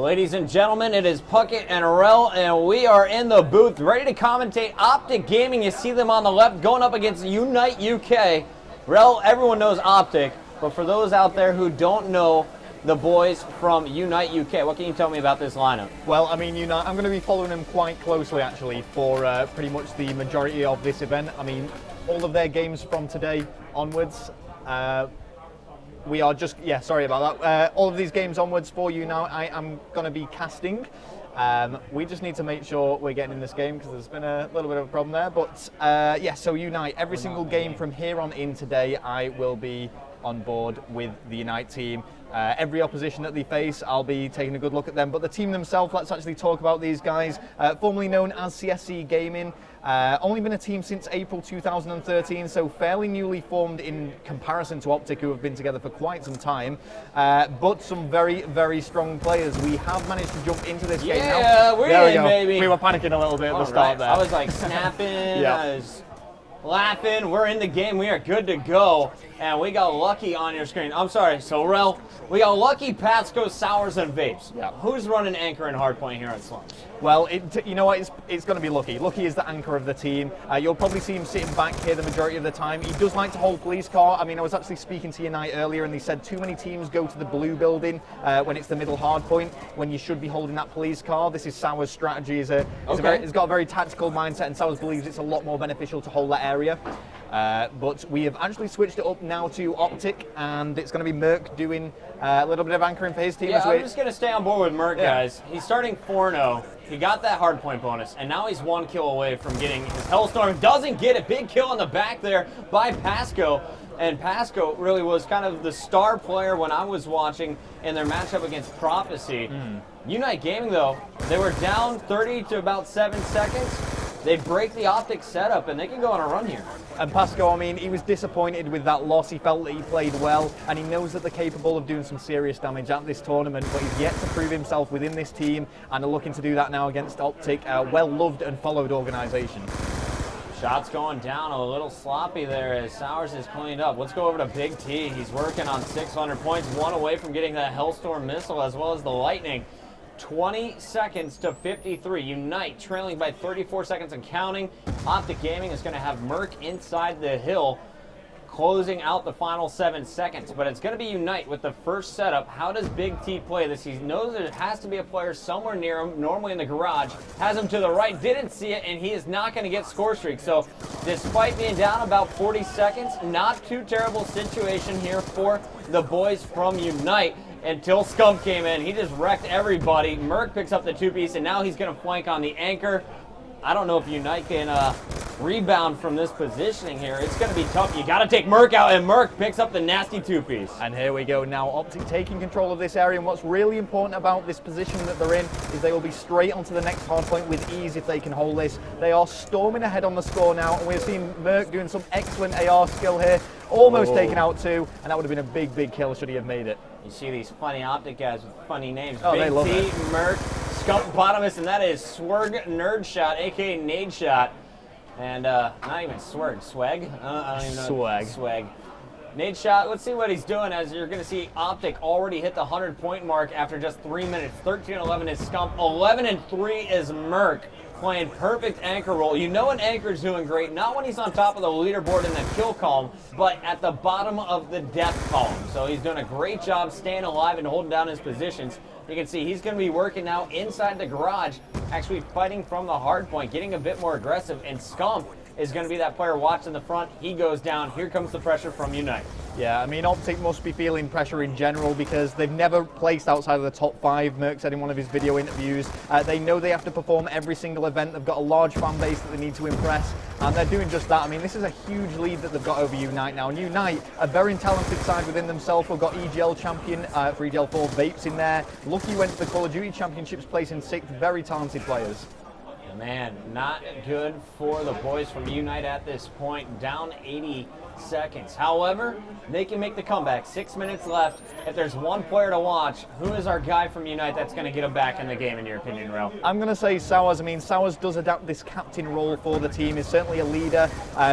Ladies and gentlemen, it is Puckett and Rel, and we are in the booth ready to commentate OpTic Gaming. You see them on the left going up against Unite UK. Rel, everyone knows OpTic, but for those out there who don't know the boys from Unite UK, what can you tell me about this lineup? Well, I mean, Unite, I'm going to be following them quite closely, actually, for pretty much the majority of this event. I mean, all of their games from today onwards, we are just, sorry about that. All of these games onwards for Unite, I am going to be casting. We just need to make sure we're getting in this game because there's been a little bit of a problem there. But so Unite, every single game from here on in today, I will be on board with the Unite team. Every opposition that they face, I'll be taking a good look at them. But the team themselves, let's actually talk about these guys. Formerly known as CSC Gaming, only been a team since April 2013, so fairly newly formed in comparison to OpTic, who have been together for quite some time. But some very, very strong players. We have managed to jump into this game now. Yeah, we're in, baby. We were panicking a little bit at the start there. I was like snapping, I was laughing. We're in the game. We are good to go. And we got Lucky on your screen. I'm sorry. So, Rel, we got Lucky, Pasco, Sours, and Vapes. Yeah. Who's running Anchor and Hardpoint here at Slums? Well, you know what? It's going to be Lucky. Lucky is the anchor of the team. You'll probably see him sitting back here the majority of the time. He does like to hold police car. I mean, I was actually speaking to Unite earlier, and they said too many teams go to the blue building when it's the middle hardpoint, when you should be holding that police car. This is Sours' strategy. He's got a very tactical mindset, and Sours believes it's a lot more beneficial to hold that area. But we have actually switched it up now to OpTic, and it's going to be Merc doing a little bit of anchoring for his team. Yeah, I'm just going to stay on board with Merc, guys. He's starting 4-0. He got that hardpoint bonus, and now he's 1 kill away from getting his Hellstorm. Doesn't get it. Big kill in the back there by Pasco. And Pasco really was kind of the star player when I was watching in their matchup against Prophecy. Unite Gaming, though, they were down 30 to about 7 seconds. They break the OpTic setup, and they can go on a run here. And Pasco, I mean, he was disappointed with that loss. He felt that he played well, and he knows that they're capable of doing some serious damage at this tournament, but he's yet to prove himself within this team, and are looking to do that now against OpTic, a well-loved and followed organisation. Shots going down a little sloppy there as Sours is cleaned up. Let's go over to Big T. He's working on 600 points, 1 away from getting that Hellstorm missile as well as the Lightning. 20 seconds to 53. Unite trailing by 34 seconds and counting. OpTic Gaming is going to have Merc inside the hill, closing out the final 7 seconds. But it's going to be Unite with the first setup. How does Big T play this? He knows there has to be a player somewhere near him, normally in the garage. Has him to the right, didn't see it, and he is not going to get score streak. So despite being down about 40 seconds, not too terrible situation here for the boys from Unite. Until Scump came in, he just wrecked everybody. Merc picks up the 2-piece, and now he's going to flank on the anchor. I don't know if Unite can rebound from this positioning here. It's going to be tough. You got to take Merc out, and Merc picks up the nasty 2-piece. And here we go now. OpTic taking control of this area, and what's really important about this position that they're in is they will be straight onto the next hardpoint with ease if they can hold this. They are storming ahead on the score now, and we're seeing Merc doing some excellent AR skill here. Almost taking out 2, and that would have been a big, big kill should he have made it. You see these funny OpTic guys with funny names. Oh, they love Big it. T, Merc, Scump, Bottomus, and that is Swerg Nerd Shot, a.k.a. Nade Shot. And not even Swerg, Swag? I don't even know. Swag. Swag. Nade Shot, let's see what he's doing as you're going to see OpTic already hit the 100-point mark after just 3 minutes. 13-11 is Scump, 11-3 is Merc. Playing perfect anchor role. You know an anchor's doing great, not when he's on top of the leaderboard in the kill column, but at the bottom of the death column. So he's doing a great job staying alive and holding down his positions. You can see he's going to be working now inside the garage, actually fighting from the hard point, getting a bit more aggressive, and Scump is going to be that player watching the front. He goes down. Here comes the pressure from Unite. Yeah, I mean, OpTic must be feeling pressure in general because they've never placed outside of the top 5. Merc said in one of his video interviews. They know they have to perform every single event. They've got a large fan base that they need to impress, and they're doing just that. I mean, this is a huge lead that they've got over Unite now. And Unite, a very talented side within themselves. We've got EGL champion for EGL 4, Vapes in there. Lucky went to the Call of Duty Championships placing 6th. Very talented players. Man, not good for the boys from Unite at this point, down 80 seconds. However, they can make the comeback. 6 minutes left. If there's one player to watch, who is our guy from Unite that's going to get him back in the game, in your opinion, Rel? I'm going to say Sowers. I mean, Sowers does adapt this captain role for the team. He's certainly a leader.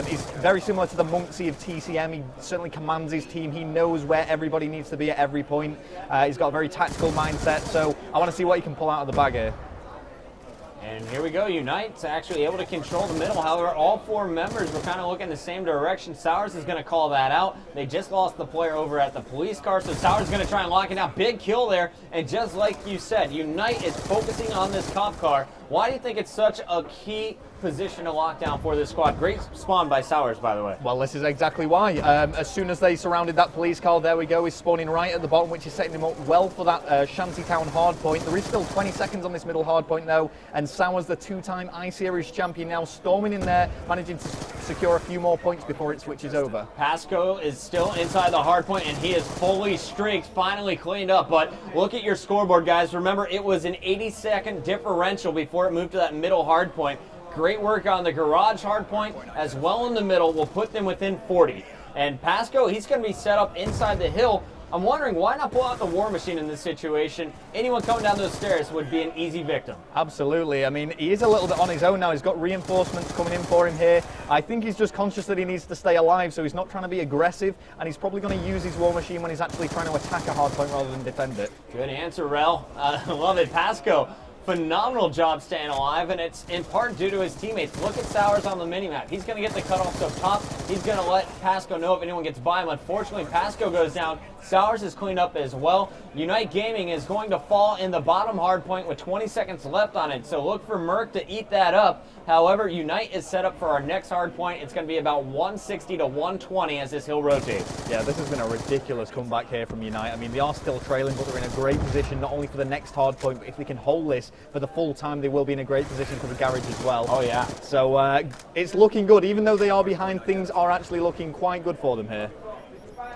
He's very similar to the Monksy of TCM. He certainly commands his team. He knows where everybody needs to be at every point. He's got a very tactical mindset, so I want to see what he can pull out of the bag here. And here we go, Unite's actually able to control the middle. However, all four members were kind of looking the same direction. Sowers is going to call that out. They just lost the player over at the police car, so Sowers is going to try and lock it down. Big kill there, and just like you said, Unite is focusing on this cop car. Why do you think it's such a key position to lock down for this squad? Great spawn by Sowers, by the way. Well, this is exactly why. As soon as they surrounded that police car, there we go, he's spawning right at the bottom, which is setting him up well for that Shantytown hard point. There is still 20 seconds on this middle hard point, though, and Sowers, the two-time I-Series champion, now storming in there, managing to secure a few more points before it switches over. Pasco is still inside the hard point, and he is fully streaked, finally cleaned up. But look at your scoreboard, guys. Remember, it was an 80-second differential before it moved to that middle hard point. Great work on the garage hard point as well in the middle. Will put them within 40. And Pasco, he's going to be set up inside the hill. I'm wondering, why not pull out the War Machine in this situation? Anyone coming down those stairs would be an easy victim. Absolutely. I mean, he is a little bit on his own now. He's got reinforcements coming in for him here. I think he's just conscious that he needs to stay alive, so he's not trying to be aggressive, and he's probably going to use his War Machine when he's actually trying to attack a hard point rather than defend it. Good answer, Rel. I love it. Pasco, phenomenal job staying alive, and it's in part due to his teammates. Look at Sowers on the minimap. He's going to get the cutoffs up top. He's going to let Pasco know if anyone gets by him. Unfortunately, Pasco goes down. Sowers is cleaned up as well. Unite Gaming is going to fall in the bottom hard point with 20 seconds left on it, so look for Merc to eat that up. However, Unite is set up for our next hard point. It's going to be about 160 to 120 as this hill rotates. Yeah, this has been a ridiculous comeback here from Unite. I mean, they are still trailing, but they're in a great position, not only for the next hard point, but if they can hold this for the full time, they will be in a great position for the garage as well. Oh, yeah. So it's looking good. Even though they are behind, things are actually looking quite good for them here.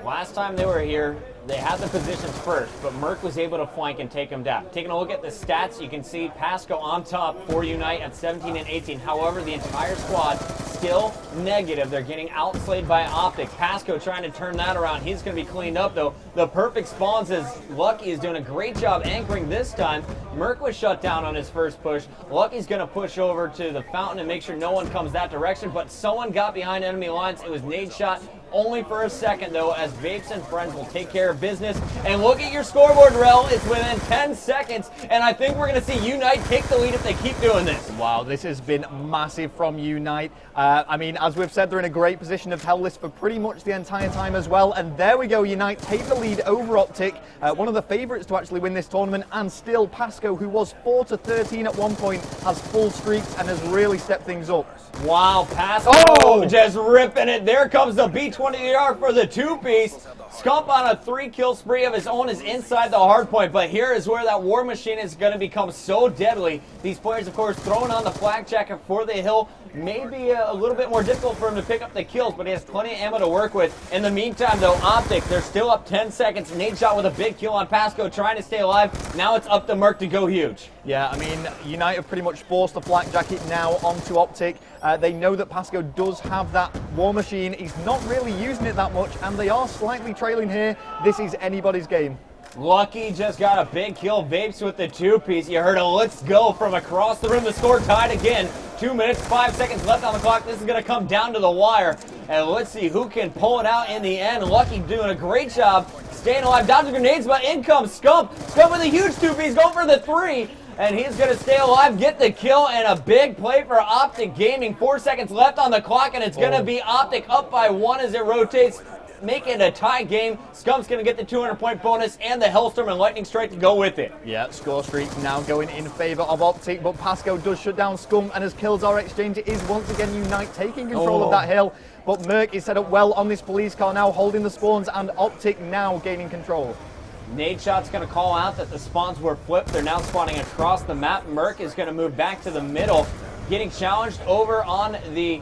Last time they were here, they had the positions first, but Merc was able to flank and take them down. Taking a look at the stats, you can see Pasco on top for Unite at 17 and 18. However, the entire squad still negative. They're getting outslayed by OpTic. Pasco trying to turn that around. He's going to be cleaned up, though. The perfect spawns as Lucky is doing a great job anchoring this time. Merc was shut down on his first push. Lucky's going to push over to the fountain and make sure no one comes that direction, but someone got behind enemy lines. It was nade shot. Only for a second, though, as Vapes and Friends will take care of business. And look at your scoreboard, Rel. It's within 10 seconds, and I think we're going to see Unite take the lead if they keep doing this. Wow, this has been massive from Unite. I mean, as we've said, they're in a great position of held this for pretty much the entire time as well. And there we go, Unite take the lead over OpTic, one of the favourites to actually win this tournament. And still, Pasco, who was 4-13 at one point, has full streaks and has really stepped things up. Wow, Pasco just ripping it. There comes the B20R for the two-piece. Scump on a 3-kill spree of his own is inside the hard point, but here is where that War Machine is going to become so deadly. These players, of course, throwing on the flak jacket for the hill. May be a little bit more difficult for him to pick up the kills, but he has plenty of ammo to work with. In the meantime, though, OpTic, they're still up 10 seconds. Nade shot with a big kill on Pasco, trying to stay alive. Now it's up to Merc to go huge. Yeah, I mean, Unite have pretty much forced the flak jacket now onto OpTic. They know that Pasco does have that War Machine. He's not really using it that much, and they are slightly trailing here. This is anybody's game. Lucky just got a big kill. Vapes with the two-piece. You heard a let's go from across the room. The score tied again. 2 minutes, 5 seconds left on the clock. This is going to come down to the wire. And let's see who can pull it out in the end. Lucky doing a great job staying alive. Dodging grenades, but in comes Scump. Scump with a huge two-piece, going for the 3. And he's going to stay alive, get the kill, and a big play for OpTic Gaming. 4 seconds left on the clock, and it's going to be OpTic up by 1 as it rotates. Make it a tie game. Scump's going to get the 200-point bonus and the Hellstorm and Lightning Strike to go with it. Yeah, score streak now going in favour of OpTic, but Pasco does shut down Scum, and as kills are exchanged, it is once again Unite taking control of that hill. But Merc is set up well on this police car now, holding the spawns, and OpTic now gaining control. Nade Shot's going to call out that the spawns were flipped. They're now spawning across the map. Merc is going to move back to the middle, getting challenged over on the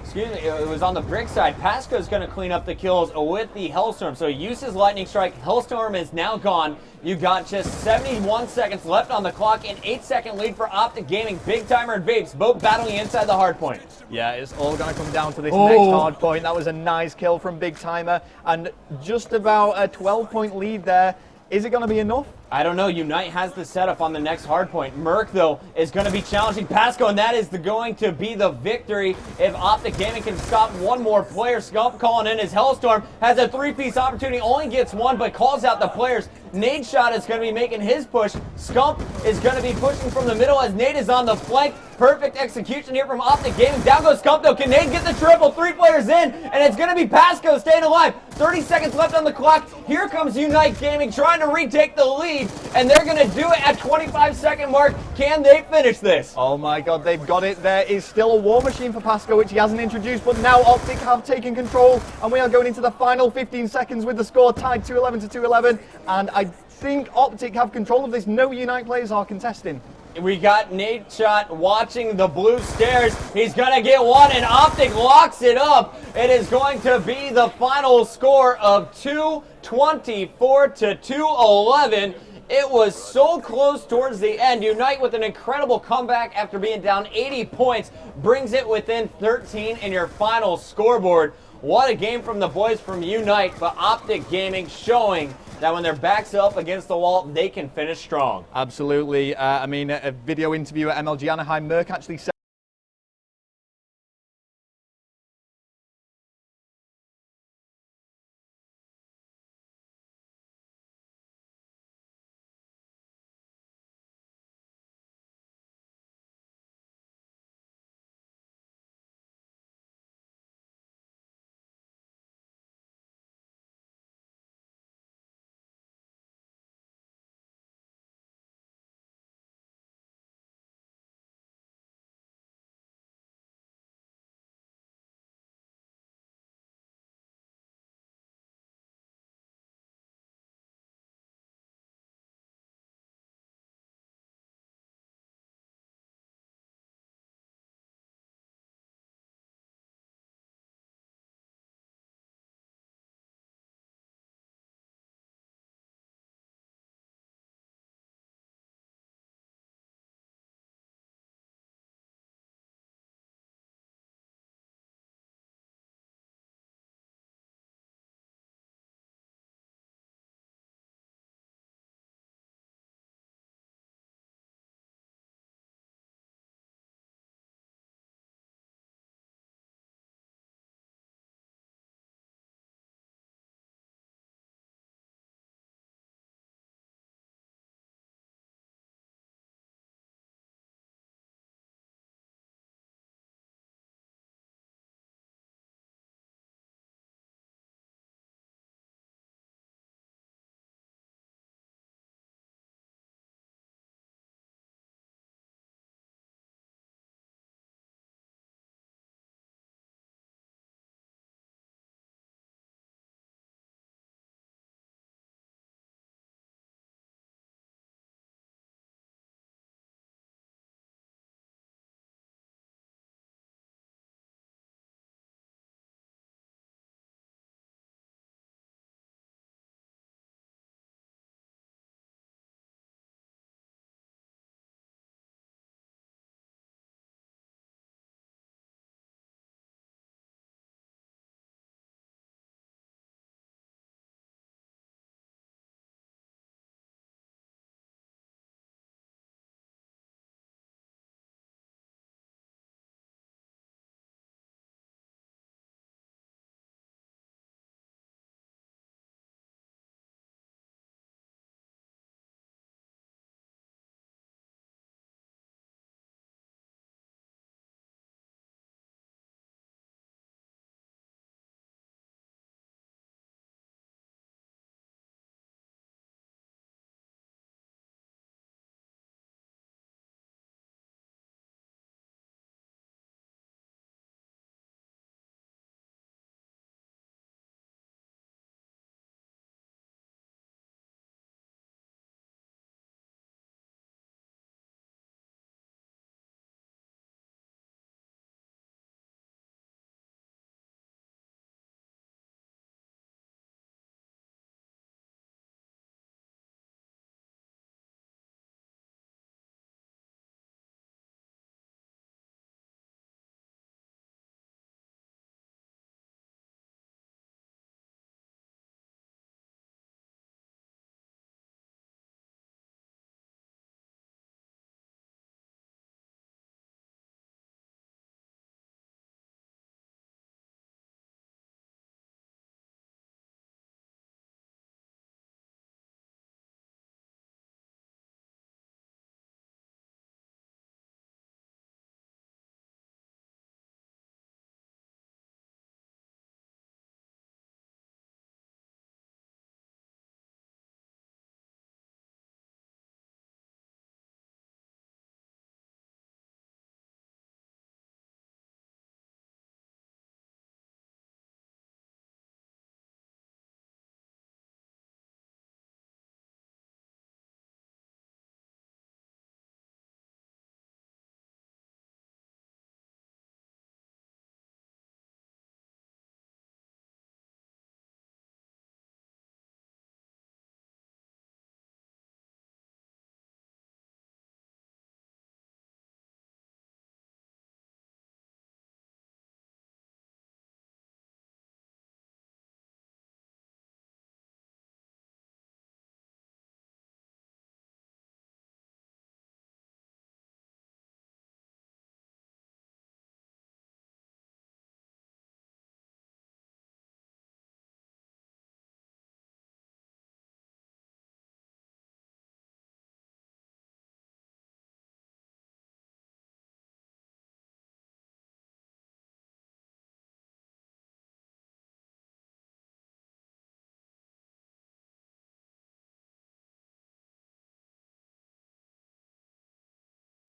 Excuse me, it was on the brick side. Pasco's going to clean up the kills with the Hellstorm. So he used his Lightning Strike. Hellstorm is now gone. You got just 71 seconds left on the clock. An 8-second lead for OpTic Gaming. Big Timer and Vapes both battling inside the hard point. Yeah, it's all going to come down to this next hard point. That was a nice kill from Big Timer. And just about a 12-point lead there. Is it going to be enough? I don't know. Unite has the setup on the next hard point. Merc, though, is going to be challenging Pasco, and that is going to be the victory if OpTic Gaming can stop one more player. Scump calling in his Hellstorm. Has a 3-piece opportunity. Only gets one, but calls out the players. Nade Shot is going to be making his push. Scump is going to be pushing from the middle as Nade is on the flank. Perfect execution here from OpTic Gaming. Down goes Scump, though. Can Nade get the triple? 3 players in, and it's going to be Pasco staying alive. 30 seconds left on the clock. Here comes Unite Gaming trying to retake the lead, and they're going to do it at 25-second mark. Can they finish this? Oh my god, they've got it. There is still a war machine for Pasco, which he hasn't introduced, but now OpTic have taken control, and we are going into the final 15 seconds with the score tied 211 to 211, and I think OpTic have control of this. No Unite players are contesting. We got Nade Shot watching the blue stairs. He's going to get one, and OpTic locks it up. It is going to be the final score of 224 to 211. It was so close towards the end. Unite with an incredible comeback after being down 80 points brings it within 13 in your final scoreboard. What a game from the boys from Unite, but OpTic Gaming showing that when their backs up against the wall, they can finish strong. Absolutely. I mean, a video interview at MLG Anaheim, Merc actually said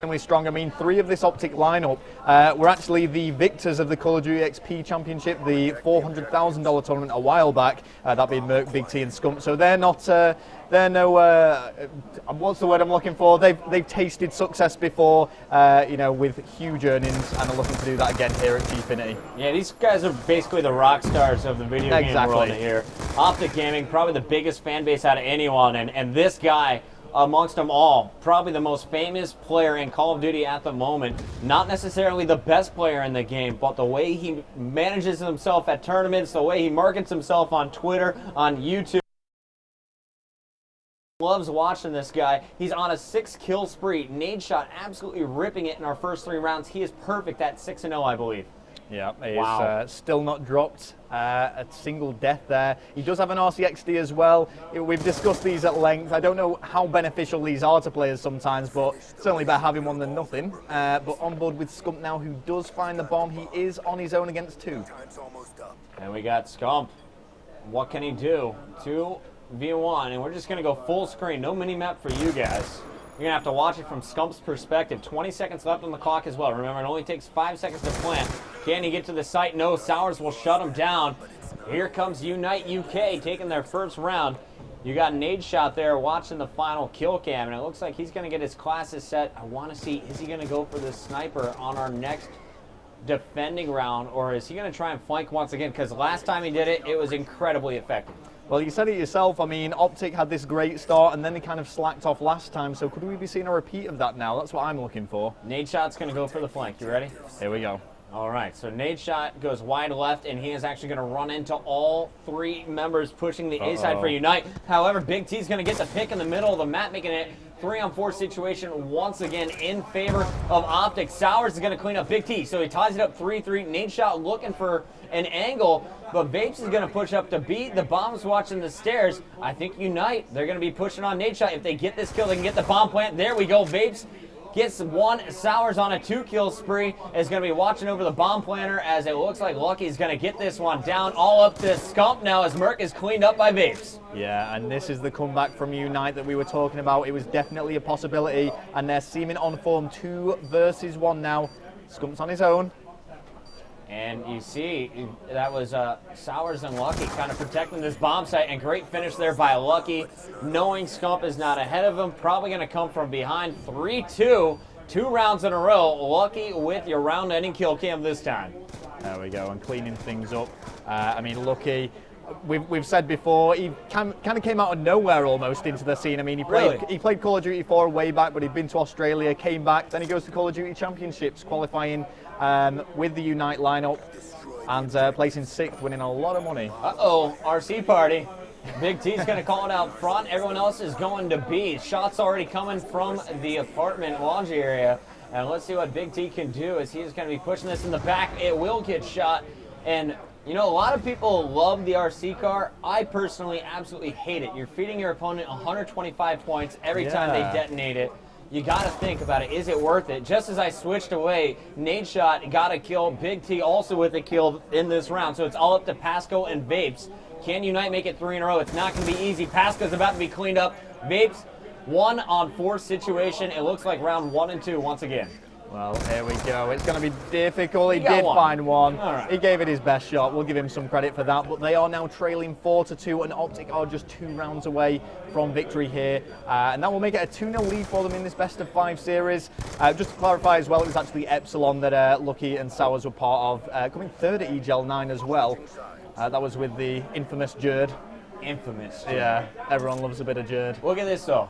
Extremely strong. I mean, 3 of this OpTic lineup were actually the victors of the Call of Duty XP Championship, the $400,000 tournament a while back, that being Merc, Big T and Scump. So they're not, they're no, what's the word I'm looking for? They've tasted success before, you know, with huge earnings, and are looking to do that again here at Gfinity. Yeah, these guys are basically the rock stars of the video game world here. OpTic Gaming, probably the biggest fan base out of anyone, and this guy, amongst them all, probably the most famous player in Call of Duty at the moment. Not necessarily the best player in the game, but the way he manages himself at tournaments, the way he markets himself on Twitter, on YouTube. Loves watching this guy. He's on a 6-kill spree. Nade shot absolutely ripping it in our first 3 rounds. He is perfect at 6-0, I believe. Yeah, he's still not dropped a single death there. He does have an RCXD as well. We've discussed these at length. I don't know how beneficial these are to players sometimes, but certainly better having one than nothing. But on board with Scump now, who does find the bomb. He is on his own against 2. And we got Scump. What can he do? 2v1, and we're just going to go full screen. No mini-map for you guys. You're going to have to watch it from Scump's perspective. 20 seconds left on the clock as well. Remember, it only takes 5 seconds to plant. Can he get to the site? No, Sours will shut him down. Here comes Unite UK taking their first round. You got Nade Shot there watching the final kill cam, and it looks like he's going to get his classes set. I want to see, is he going to go for the sniper on our next defending round, or is he going to try and flank once again? Because last time he did it, it was incredibly effective. Well, you said it yourself. I mean, OpTic had this great start, and then they kind of slacked off last time. So could we be seeing a repeat of that now? That's what I'm looking for. Nade Shot's going to go for the flank. You ready? Here we go. All right, so Nade Shot goes wide left, and he is actually going to run into all 3 members pushing the A side for Unite. However, Big T's going to get the pick in the middle of the map, making it 3-on-4 situation once again in favor of OpTic. Sours is going to clean up Big T, so he ties it up 3-3. Nade Shot looking for an angle, but Vapes is going to push up to beat. The bomb's watching the stairs. I think Unite, they're going to be pushing on Nade Shot. If they get this kill, they can get the bomb plant. There we go. Vapes gets 1. Sours on a 2-kill spree is going to be watching over the bomb planter, as it looks like Lucky is going to get this one down. All up to Scump now as Merc is cleaned up by Vapes. Yeah, and this is the comeback from Unite that we were talking about. It was definitely a possibility, and they're seeming on form. 2 versus 1 now. Scump's on his own. And you see, that was Sours and Lucky kind of protecting this bomb site, and great finish there by Lucky, knowing Scump is not ahead of him, probably going to come from behind. 3-2, 2 rounds in a row. Lucky with your round-ending kill cam this time. There we go, and cleaning things up. I mean, Lucky, we've said before, he kind of came out of nowhere almost into the scene. I mean, he played Call of Duty 4 way back, but he'd been to Australia, came back, then he goes to Call of Duty Championships, qualifying with the Unite lineup, and placing 6th, winning a lot of money. Uh-oh, RC party. Big T's going to call it out front. Everyone else is going to B. Shots already coming from the apartment laundry area. And let's see what Big T can do, as he's going to be pushing this in the back. It will get shot. And, you know, a lot of people love the RC car. I personally absolutely hate it. You're feeding your opponent 125 points every time they detonate it. You got to think about it. Is it worth it? Just as I switched away, Nade Shot got a kill. Big T also with a kill in this round. So it's all up to Pasco and Vapes. Can Unite make it 3 in a row? It's not going to be easy. Pasco's about to be cleaned up. Vapes, 1-on-4 situation. It looks like round 1 and 2 once again. Well, here we go. It's going to be difficult. He did find one. Right. He gave it his best shot. We'll give him some credit for that. But they are now trailing 4-2, and OpTic are just 2 rounds away from victory here. And that will make it a 2-0 lead for them in this best-of-5 series. Just to clarify as well, it was actually Epsilon that Lucky and Sours were part of, coming 3rd at EGL 9 as well. That was with the infamous Jerd. Infamous. Yeah, everyone loves a bit of Jerd. Look at this, though.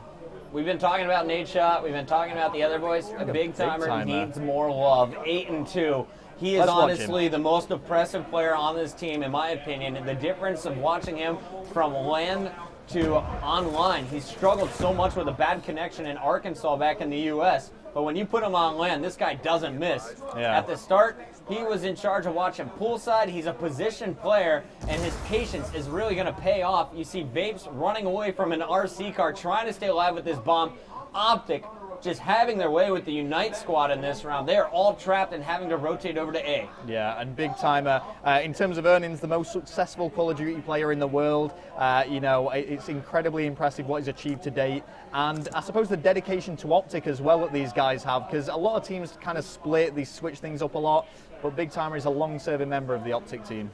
We've been talking about Nade Shot. We've been talking about the other boys. A big timer needs more love. 8-2. He is honestly the most impressive player on this team, in my opinion. And the difference of watching him from LAN to online, he struggled so much with a bad connection in Arkansas back in the U.S. But when you put him on LAN, this guy doesn't miss. Yeah. At the start, he was in charge of watching poolside. He's a position player, and his patience is really going to pay off. You see Vapes running away from an RC car, trying to stay alive with this bomb. OpTic just having their way with the Unite squad in this round. They are all trapped and having to rotate over to A. Yeah, and Big Timer, in terms of earnings, the most successful Call of Duty player in the world. It's incredibly impressive what he's achieved to date. And I suppose the dedication to OpTic as well that these guys have, because a lot of teams kind of split, they switch things up a lot, but Big Timer is a long-serving member of the OpTic team.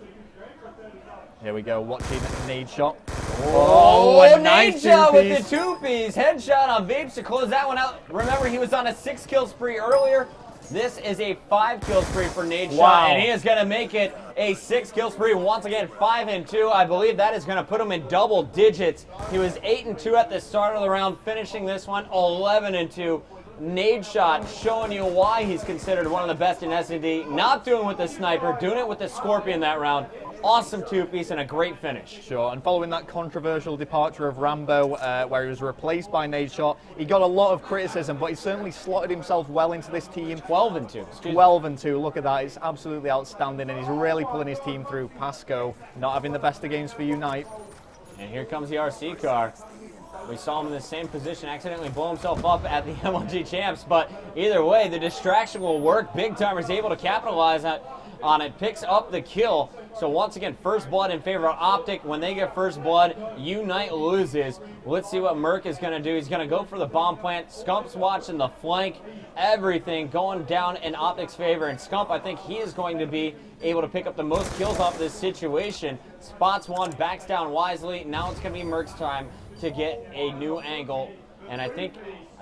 Here we go, watching nade shot. A nice shot with the two-piece. Headshot on Vapes to close that one out. Remember, he was on a 6-kill spree earlier. This is a 5-kill spree for Nade Shot, and he is going to make it a 6-kill spree. Once again, 5-2. I believe that is going to put him in double digits. He was 8-2 at the start of the round, finishing this one 11-2. Nade Shot showing you why he's considered one of the best in S&D. Not doing it with the sniper, doing it with the Scorpion that round. Awesome two-piece and a great finish. Sure, and following that controversial departure of Rambo, where he was replaced by Nade Shot, he got a lot of criticism, but he certainly slotted himself well into this team. 12-2. 12-2, look at that, it's absolutely outstanding, and he's really pulling his team through. Pasco not having the best of games for Unite. And here comes the RC car. We saw him in the same position, accidentally blow himself up at the MLG Champs, but either way, the distraction will work. Big Timer's able to capitalize on it, picks up the kill. So once again, first blood in favor of OpTic. When they get first blood, Unite loses. Let's see what Merc is going to do. He's going to go for the bomb plant. Scump's watching the flank. Everything going down in OpTic's favor. And Scump, I think he is going to be able to pick up the most kills off this situation. Spots one, backs down wisely. Now it's going to be Merc's time to get a new angle. And I think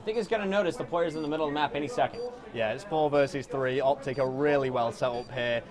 he's going to notice the players in the middle of the map any second. Yeah, it's 4 versus 3. OpTic are really well set up here.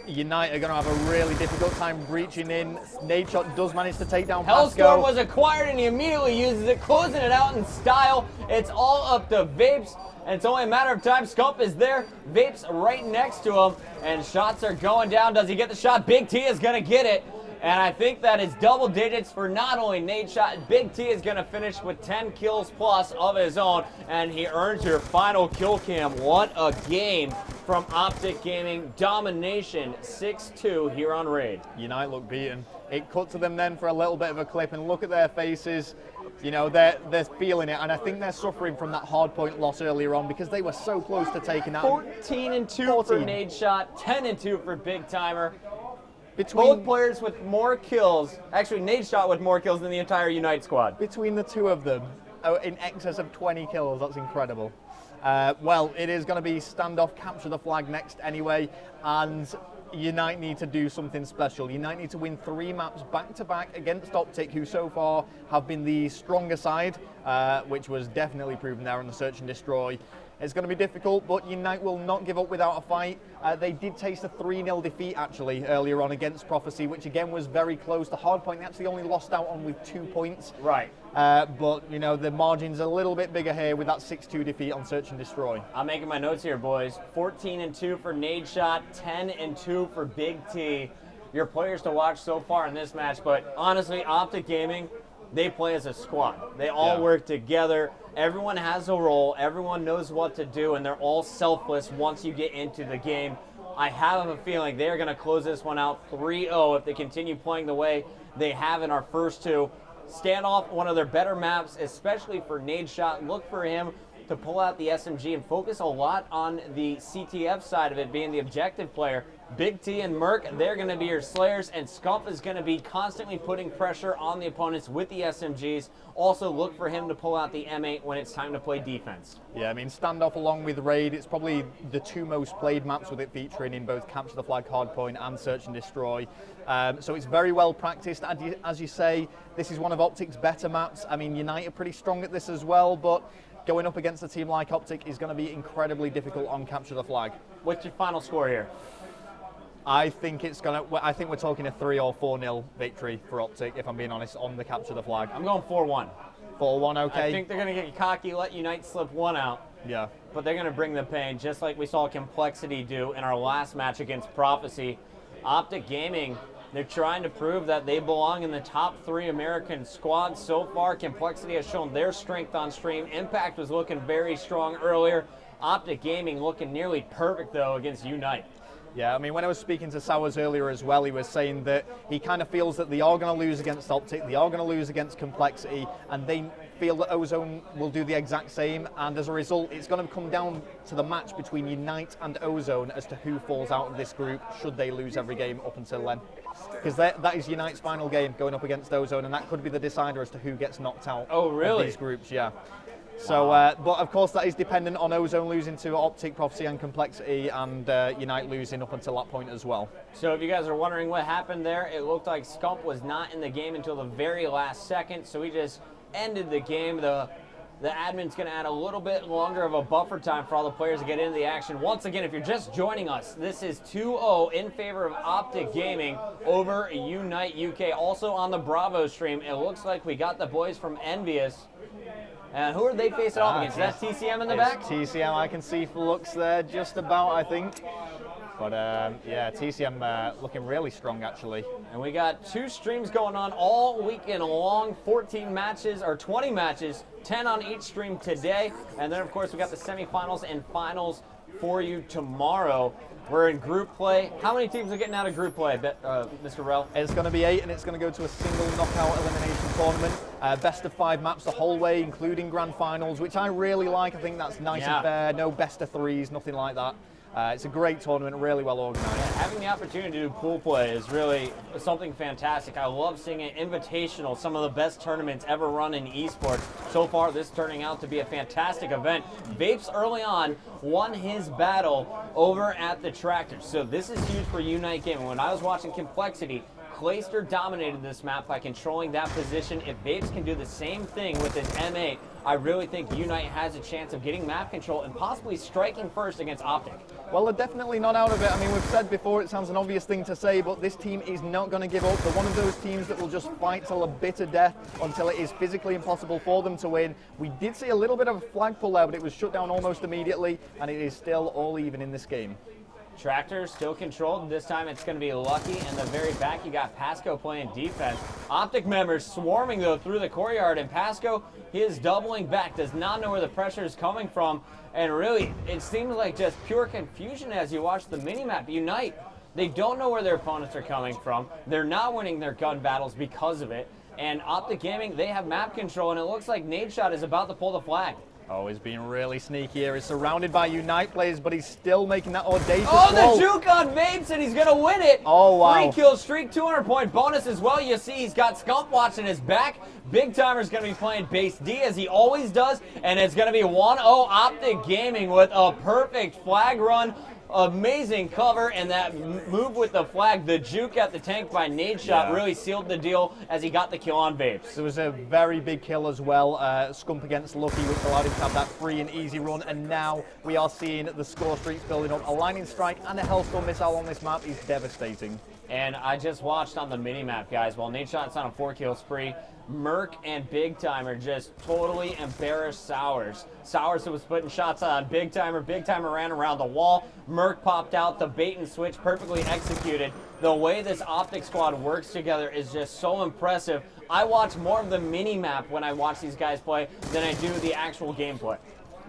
Unite are going to have a really difficult time breaching in. Nade Shot does manage to take down Pasco. Hellstorm was acquired and he immediately uses it, closing it out in style. It's all up to Vapes, and it's only a matter of time. Scump is there, Vapes right next to him, and shots are going down. Does he get the shot? Big T is going to get it. And I think that is double digits for not only Nade Shot. Big T is going to finish with 10 kills plus of his own, and he earns your final kill cam. What a game from OpTic Gaming. Domination 6-2 here on Raid. Unite look beaten. It cut to them then for a little bit of a clip, and look at their faces. You know, they're feeling it, and I think they're suffering from that hard point loss earlier on because they were so close to taking out. 14-2 for Nade Shot, 10-2 for Big Timer. Both players with more kills, actually Nade Shot with more kills than the entire Unite squad. Between the two of them, in excess of 20 kills, that's incredible. Well, it is going to be standoff, capture the flag next anyway, and Unite need to do something special. Unite need to win 3 maps back-to-back against OpTic, who so far have been the stronger side, which was definitely proven there on the Search and Destroy. It's going to be difficult, but Unite will not give up without a fight. They did taste a 3-0 defeat, actually, earlier on against Prophecy, which again was very close. The hard point they actually only lost out on with 2 points. Right. But, you know, the margin's a little bit bigger here with that 6-2 defeat on Search and Destroy. I'm making my notes here, boys. 14-2 for Nade Shot, 10-2 for Big T. Your players to watch so far in this match, but honestly, OpTic Gaming, they play as a squad. They all work together. Everyone has a role. Everyone knows what to do, and they're all selfless once you get into the game. I have a feeling they're going to close this one out 3-0 if they continue playing the way they have in our first 2. Standoff, one of their better maps, especially for Nade Shot. Look for him to pull out the SMG and focus a lot on the CTF side of it, being the objective player. Big T and Merc, they're going to be your slayers, and Scump is going to be constantly putting pressure on the opponents with the SMGs. Also, look for him to pull out the M8 when it's time to play defense. Yeah, I mean, Standoff along with Raid, it's probably the 2 most played maps with it featuring in both Capture the Flag Hardpoint and Search and Destroy. So it's very well practiced. As you say, this is one of OpTic's better maps. I mean, Unite are pretty strong at this as well, but going up against a team like OpTic is going to be incredibly difficult on Capture the Flag. What's your final score here? I think we're talking a 3 or 4-0 victory for OpTic, if I'm being honest, on the Capture the Flag. I'm going 4-1. 4-1, okay. I think they're going to get cocky, let Unite slip one out. Yeah. But they're going to bring the pain, just like we saw Complexity do in our last match against Prophecy. OpTic Gaming, they're trying to prove that they belong in the top 3 American squads so far. Complexity has shown their strength on stream. Impact was looking very strong earlier. OpTic Gaming looking nearly perfect, though, against Unite. Yeah, I mean, when I was speaking to Sowers earlier as well, he was saying that he kind of feels that they are going to lose against OpTic, they are going to lose against Complexity, and they feel that Ozone will do the exact same, and as a result, it's going to come down to the match between Unite and Ozone as to who falls out of this group should they lose every game up until then. Because that is Unite's final game going up against Ozone, and that could be the decider as to who gets knocked out of these groups, yeah. So, but of course that is dependent on Ozone losing to OpTic, Prophecy and Complexity, and Unite losing up until that point as well. So if you guys are wondering what happened there, it looked like Scump was not in the game until the very last second, so he just ended the game. The admin's going to add a little bit longer of a buffer time for all the players to get into the action. Once again, if you're just joining us, this is 2-0 in favor of OpTic Gaming over Unite UK. Also on the Bravo stream, it looks like we got the boys from Envious. And who are they facing off against? That's TCM in the back? TCM, I can see looks there just about, I think. But yeah, TCM looking really strong actually. And we got 2 streams going on all weekend long, 14 matches or 20 matches, 10 on each stream today. And then of course we got the semifinals and finals for you tomorrow. We're in group play. How many teams are getting out of group play, Mr. Rel? It's going to be 8, and it's going to go to a single knockout elimination tournament. Best of 5 maps the whole way, including grand finals, which I really like. I think that's nice and fair. No best of 3s, nothing like that. It's a great tournament, really well organized. Yeah, having the opportunity to do pool play is really something fantastic. I love seeing it invitational, some of the best tournaments ever run in esports. So far, this turning out to be a fantastic event. Vapes early on won his battle over at the Tractors. So this is huge for Unite Gaming. When I was watching Complexity, Clayster dominated this map by controlling that position. If Vapes can do the same thing with his M8, I really think Unite has a chance of getting map control and possibly striking first against OpTic. Well, they're definitely not out of it. I mean, we've said before, it sounds an obvious thing to say, but this team is not going to give up. They're one of those teams that will just fight till a bitter death until it is physically impossible for them to win. We did see a little bit of a flag pull there, but it was shut down almost immediately, and it is still all even in this game. Tractor still controlled. This time it's going to be Lucky. In the very back, you got Pasco playing defense. OpTic members swarming, though, through the courtyard. And Pasco, he is doubling back, does not know where the pressure is coming from. And really, it seems like just pure confusion as you watch the minimap. Unite, they don't know where their opponents are coming from. They're not winning their gun battles because of it. And OpTic Gaming, they have map control, and it looks like Nadeshot is about to pull the flag. Oh, he's being really sneaky here. He's surrounded by Unite players, but he's still making that audacious the juke on Vapes, and he's going to win it. Oh, wow. 3-kill streak, 200-point bonus as well. You see he's got Scump watching his back. Big Timer's going to be playing base D, as he always does, and it's going to be 1-0 OpTic Gaming with a perfect flag run. Amazing cover, and that move with the flag, the juke at the tank by Nadeshot really sealed the deal as he got the kill on Vapes. There was a very big kill as well, Scump against Lucky, which allowed him to have that free and easy run, and now we are seeing the score streaks building up. A lightning strike and a Hellstorm missile on this map is devastating. And I just watched on the mini-map, guys, while Nadeshot's on a 4-kill spree, Merc and Big Timer just totally embarrassed Sowers. Sowers was putting shots on Big Timer. Big Timer ran around the wall. Merc popped out. The bait and switch perfectly executed. The way this OpTic squad works together is just so impressive. I watch more of the mini-map when I watch these guys play than I do the actual gameplay.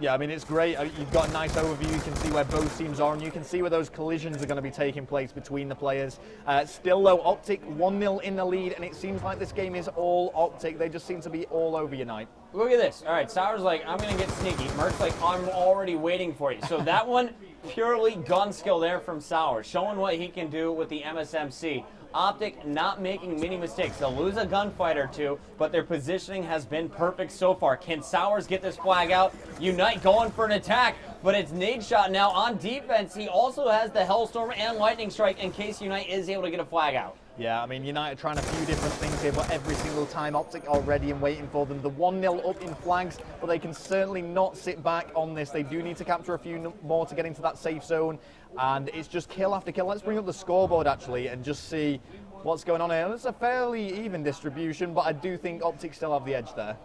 Yeah, I mean, it's great. You've got a nice overview. You can see where both teams are, and you can see where those collisions are going to be taking place between the players. Still, though, OpTic 1-0 in the lead, and it seems like this game is all OpTic. They just seem to be all over Unite. Look at this. All right, Sowers like, I'm going to get sneaky. Merc's like, I'm already waiting for you. So that one, purely gun skill there from Sowers, showing what he can do with the MSMC. OpTic not making many mistakes. They'll lose a gunfight or two, but their positioning has been perfect so far. Can Sowers get this flag out? Unite going for an attack, but it's Nadeshot now on defense. He also has the Hellstorm and Lightning Strike in case Unite is able to get a flag out. Yeah, I mean, United trying a few different things here, but every single time OpTic are ready and waiting for them. The 1-0 up in flags, but they can certainly not sit back on this. They do need to capture a few more to get into that safe zone, and it's just kill after kill. Let's bring up the scoreboard, actually, and just see what's going on here. It's a fairly even distribution, but I do think OpTic still have the edge there.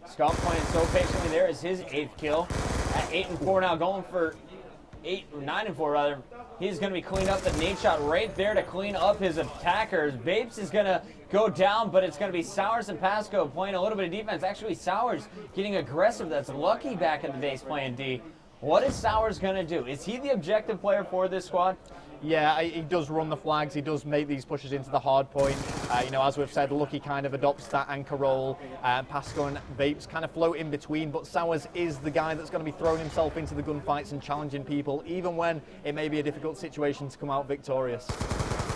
Scott playing so patiently. There is his 8th kill. At 8-4 now, going for 9-4 rather. He's going to be cleaned up. The Nadeshot right there to clean up his attackers. Vapes is going to go down, but it's going to be Sowers and Pasco playing a little bit of defense. Actually, Sowers getting aggressive. That's Lucky back in the base playing D. What is Sours going to do? Is he the objective player for this squad? Yeah, he does run the flags. He does make these pushes into the hard point. You know, as we've said, Lucky kind of adopts that anchor role. Pasco and Vapes kind of float in between, but Sours is the guy that's going to be throwing himself into the gunfights and challenging people, even when it may be a difficult situation to come out victorious.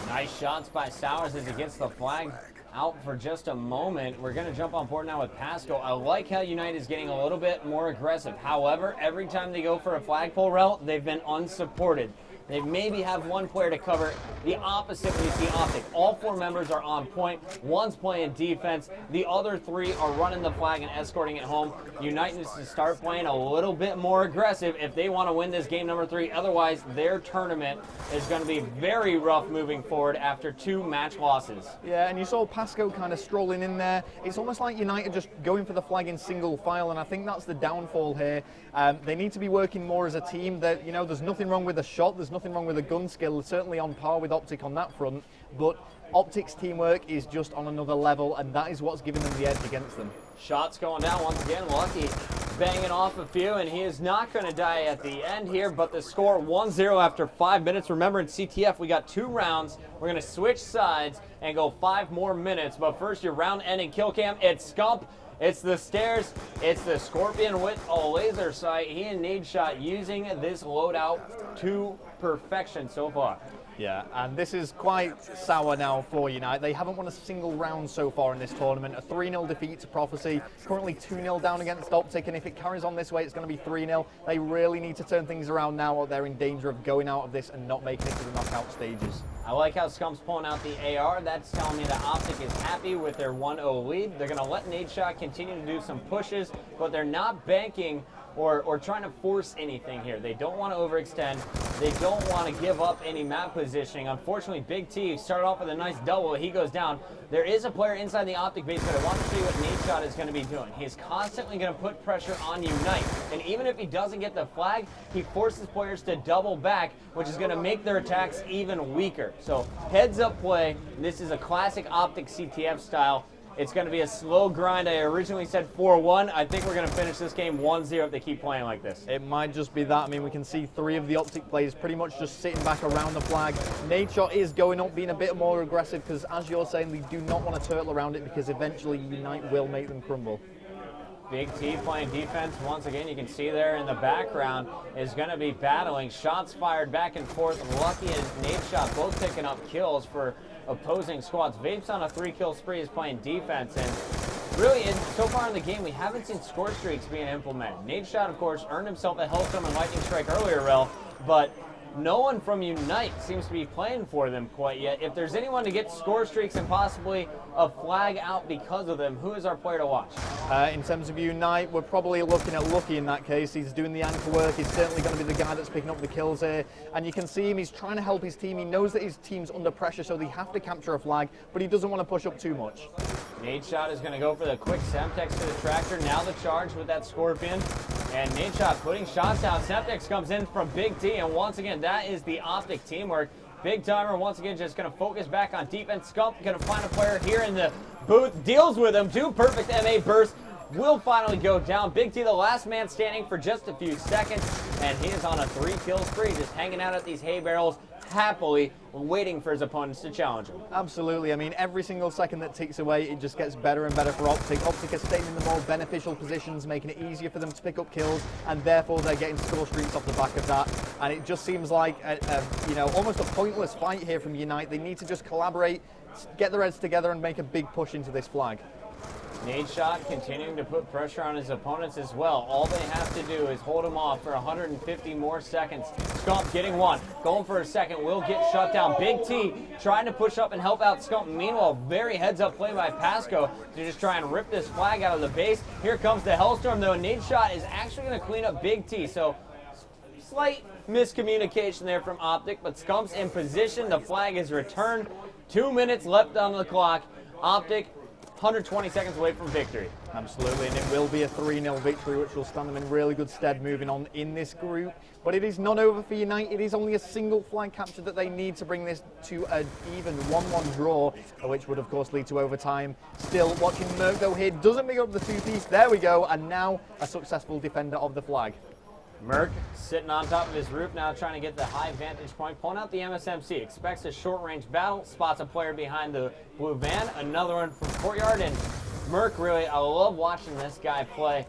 Nice shots by Sours as he gets the flag out for just a moment. We're going to jump on board now with Pasco. I like how Unite is getting a little bit more aggressive. However, every time they go for a flagpole route, they've been unsupported. They maybe have one player to cover. The opposite when you see OpTic. All 4 members are on point. One's playing defense. The other 3 are running the flag and escorting it home. Unite needs to start playing a little bit more aggressive if they want to win this game number 3. Otherwise, their tournament is going to be very rough moving forward after 2 match losses. Yeah, and you saw Pasco kind of strolling in there. It's almost like United just going for the flag in single file, and I think that's the downfall here. They need to be working more as a team. That, you know, there's nothing wrong with the shot. There's nothing wrong with the gun skill. It's certainly on par with OpTic on that front, but OpTic's teamwork is just on another level, and that is what's giving them the edge against them. Shots going down once again. Lucky banging off a few, and he is not going to die at the end here, but the score 1-0 after 5 minutes. Remember, in CTF, we got 2 rounds. We're going to switch sides and go 5 more minutes, but first, your round-ending kill cam. It's Scump. It's the stairs, it's the Scorpion with a laser sight. He and Nadeshot using this loadout to perfection so far. Yeah, and this is quite sour now for Unite. They haven't won a single round so far in this tournament. A 3-0 defeat to Prophecy, currently 2-0 down against OpTic, and if it carries on this way, it's going to be 3-0. They really need to turn things around now, or they're in danger of going out of this and not making it to the knockout stages. I like how Scump's pulling out the AR. That's telling me that OpTic is happy with their 1-0 lead. They're going to let Nadeshot continue to do some pushes, but they're not banking or trying to force anything here. They don't want to overextend. They don't want to give up any map positioning. Unfortunately, Big T started off with a nice double. He goes down. There is a player inside the OpTic base, but I want to see what Nadeshot is going to be doing. He's constantly going to put pressure on Unite. And even if he doesn't get the flag, he forces players to double back, which is going to make their attacks even weaker. So heads up play. This is a classic OpTic CTF style. It's going to be a slow grind. I originally said 4-1. I think we're going to finish this game 1-0 if they keep playing like this. It might just be that. I mean, we can see 3 of the OpTic players pretty much just sitting back around the flag. Nadeshot is going up, being a bit more aggressive, because as you're saying, they do not want to turtle around it, because eventually Unite will make them crumble. Big T playing defense. Once again, you can see there in the background is going to be battling. Shots fired back and forth. Lucky and Nadeshot both picking up kills for opposing squads. Vapes on a 3-kill spree is playing defense, and really, so far in the game, we haven't seen score streaks being implemented. Nadeshot, of course, earned himself a Hellstorm and Lightning Strike earlier, Rel, but no one from Unite seems to be playing for them quite yet. If there's anyone to get score streaks and possibly a flag out because of them, who is our player to watch? In terms of Unite, we're probably looking at Lucky in that case. He's doing the anchor work. He's certainly going to be the guy that's picking up the kills here. And you can see him, he's trying to help his team. He knows that his team's under pressure, so they have to capture a flag, but he doesn't want to push up too much. Nadeshot is going to go for the quick Semtex to the tractor. Now the charge with that Scorpion. And Nadeshot putting shots down. Semtex comes in from Big T, and once again, that is the OpTic teamwork. Big Timer, once again, just going to focus back on defense. Scump going to find a player here in the booth. Deals with him. 2 perfect MA bursts. Will finally go down. Big T, the last man standing for just a few seconds. And he is on a 3-kill spree, just hanging out at these hay barrels, happily waiting for his opponents to challenge him. Absolutely. I mean, every single second that ticks away, it just gets better and better for OpTic. OpTic are staying in the more beneficial positions, making it easier for them to pick up kills, and therefore they're getting score streaks off the back of that. And it just seems like you know, almost a pointless fight here from Unite. They need to just collaborate, get their heads together, and make a big push into this flag. Nadeshot continuing to put pressure on his opponents as well. All they have to do is hold him off for 150 more seconds. Scump getting one, going for a second, will get shut down. Big T trying to push up and help out Scump. Meanwhile, very heads-up play by Pasco to just try and rip this flag out of the base. Here comes the Hellstorm, though. Nadeshot is actually going to clean up Big T, so slight miscommunication there from OpTic, but Scump's in position. The flag is returned. 2 minutes left on the clock. OpTic 120 seconds away from victory. Absolutely, and it will be a 3-0 victory, which will stand them in really good stead moving on in this group. But it is not over for Unite. It is only a single flag capture that they need to bring this to an even 1-1 draw, which would, of course, lead to overtime. Still, watching Merc go here, doesn't make up the 2-piece. There we go, and now a successful defender of the flag. Merc sitting on top of his roof now, trying to get the high vantage point, pulling out the MSMC, expects a short-range battle, spots a player behind the blue van, another one from courtyard, and Merc really, I love watching this guy play.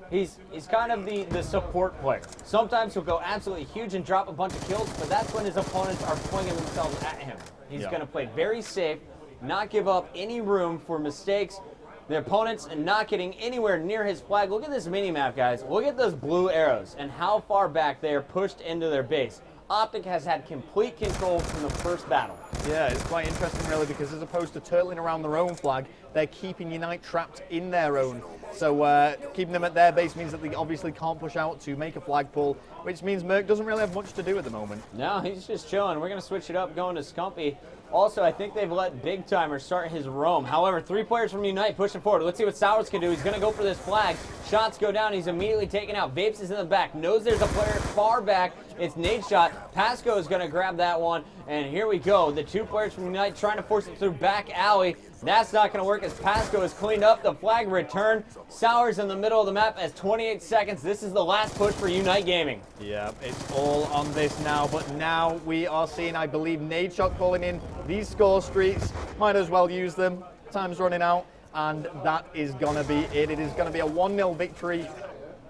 He's kind of the support player. Sometimes he'll go absolutely huge and drop a bunch of kills, but that's when his opponents are flinging themselves at him. He's going to play very safe, not give up any room for mistakes. The opponents and not getting anywhere near his flag. Look at this mini-map, guys. Look at those blue arrows and how far back they are pushed into their base. OpTic has had complete control from the first battle. Yeah, it's quite interesting really, because as opposed to turtling around their own flag, they're keeping Unite trapped in their own. So keeping them at their base means that they obviously can't push out to make a flag pull, which means Merc doesn't really have much to do at the moment. No, he's just chilling. We're going to switch it up, going to Scumpy. Also, I think they've let Big Timer start his roam. However, 3 players from Unite pushing forward. Let's see what Sours can do. He's going to go for this flag. Shots go down. He's immediately taken out. Vapes is in the back. Knows there's a player far back. It's Nate shot. Pasco is going to grab that one. And here we go. The 2 players from Unite trying to force it through back alley. That's not going to work as Pasco is cleaned up. The flag return. Sours in the middle of the map as 28 seconds. This is the last push for Unite Gaming. Yeah, it's all on this now, but now we are seeing, I believe, Nade Shot calling in these score streaks. Might as well use them. Time's running out, and that is going to be it. It is going to be a 1-0 victory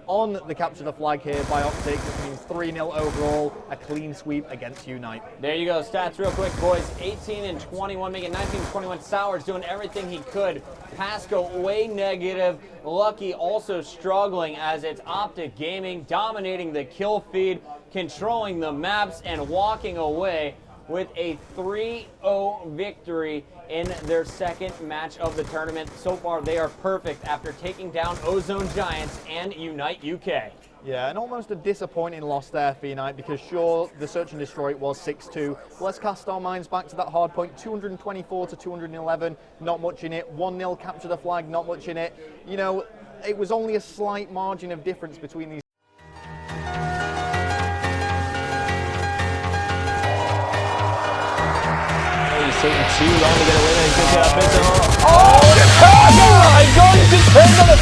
on the capture the flag here by OpTic, which means 3-0 overall, a clean sweep against Unite. There you go, stats real quick, boys. 18 and 21, making 19 and 21. Sours doing everything he could. Pasco way negative. Lucky also struggling, as it's OpTic Gaming dominating the kill feed, controlling the maps, and walking away with a 3-0 victory in their second match of the tournament. So far, they are perfect after taking down Ozone Giants and Unite UK. Yeah, and almost a disappointing loss there for Unite, because sure, the search and destroy was 6-2. Let's cast our minds back to that hard point, 224 to 211, not much in it. 1-0 capture the flag, not much in it. You know, it was only a slight margin of difference between these. Taking too long to get away, and he picks it up. Oh, the car! Oh my God! He just turns on it.